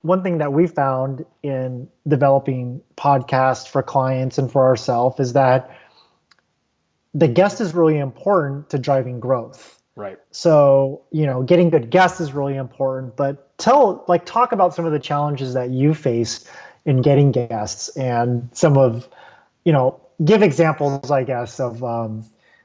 one thing that we found in developing podcasts for clients and for ourselves is that the guest is really important to driving growth. Right. So, getting good guests is really important, but talk about some of the challenges that you face in getting guests and give examples, I guess, of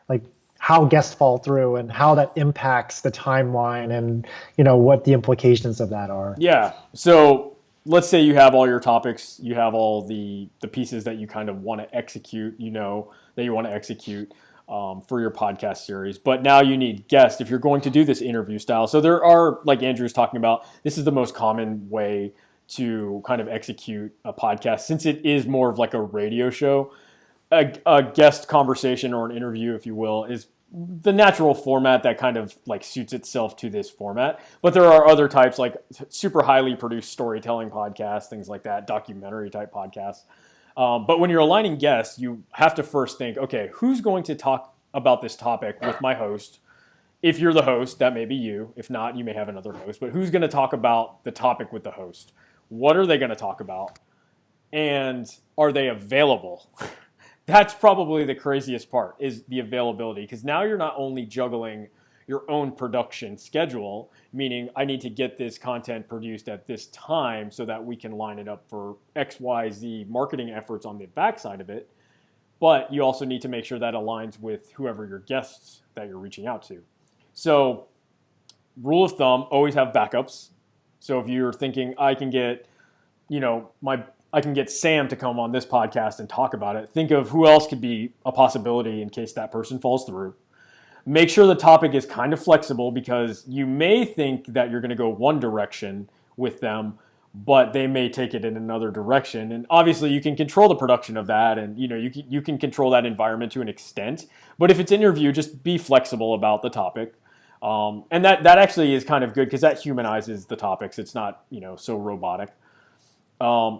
like how guests fall through and how that impacts the timeline and, what the implications of that are. Yeah. So let's say you have all your topics, you have all the pieces that you kind of want to execute, that you want to execute for your podcast series. But now you need guests if you're going to do this interview style. So there are, like Andrew's talking about, this is the most common way to kind of execute a podcast since it is more of like a radio show. A guest conversation or an interview, if you will, is the natural format that kind of like suits itself to this format. But there are other types like super highly produced storytelling podcasts, things like that, documentary type podcasts. But when you're aligning guests, you have to first think, okay, who's going to talk about this topic with my host? If you're the host, that may be you. If not, you may have another host. But who's going to talk about the topic with the host? What are they going to talk about? And are they available? That's probably the craziest part, is the availability, because now you're not only juggling your own production schedule, meaning I need to get this content produced at this time so that we can line it up for XYZ marketing efforts on the backside of it, but you also need to make sure that aligns with whoever your guests that you're reaching out to. So rule of thumb, always have backups. So if you're thinking I can get, I can get Sam to come on this podcast and talk about it, think of who else could be a possibility in case that person falls through. Make sure the topic is kind of flexible, because you may think that you're going to go one direction with them, but they may take it in another direction. And obviously you can control the production of that, and you can control that environment to an extent. But if it's an interview, just be flexible about the topic. And that actually is kind of good because that humanizes the topics. It's not, so robotic.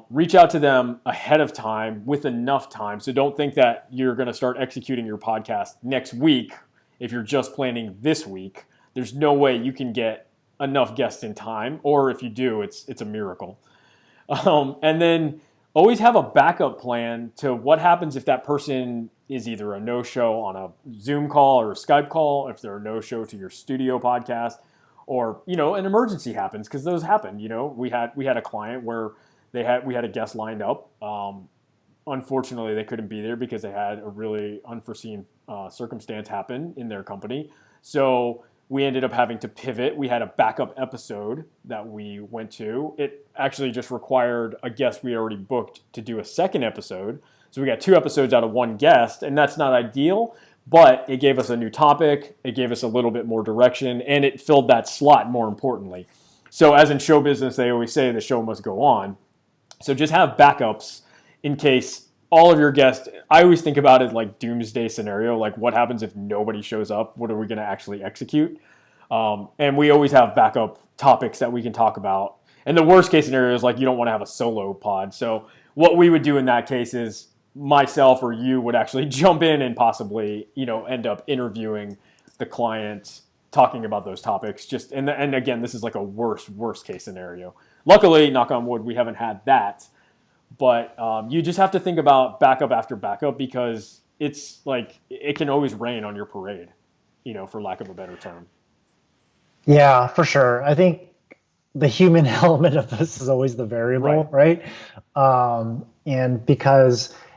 Reach out to them ahead of time with enough time. So don't think that you're going to start executing your podcast next week if you're just planning this week. There's no way you can get enough guests in time, or if you do, it's a miracle. And then always have a backup plan to what happens if that person is either a no-show on a Zoom call or a Skype call, if they're a no-show to your studio podcast, or an emergency happens, because those happen. We had a client where we had a guest lined up. Unfortunately, they couldn't be there because they had a really unforeseen circumstance happen in their company. So we ended up having to pivot. We had a backup episode that we went to. It actually just required a guest we already booked to do a second episode. So we got 2 episodes out of 1 guest, and that's not ideal, but it gave us a new topic. It gave us a little bit more direction, and it filled that slot, more importantly. So as in show business, they always say the show must go on. So just have backups in case all of your guests. I always think about it like doomsday scenario, like what happens if nobody shows up? What are we going to actually execute? And we always have backup topics that we can talk about. And the worst case scenario is like you don't want to have a solo pod. So what we would do in that case is myself or you would actually jump in and possibly, end up interviewing the client, talking about those topics. And again, this is like a worst case scenario. Luckily, knock on wood, we haven't had that. But you just have to think about backup after backup, because it's like it can always rain on your parade, for lack of a better term. Yeah, for sure. I think the human element of this is always the variable, right?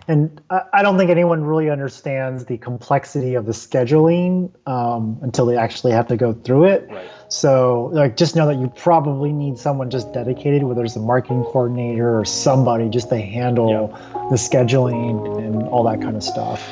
And I don't think anyone really understands the complexity of the scheduling until they actually have to go through it. Right. So just know that you probably need someone just dedicated, whether it's a marketing coordinator or somebody just to handle the scheduling and all that kind of stuff.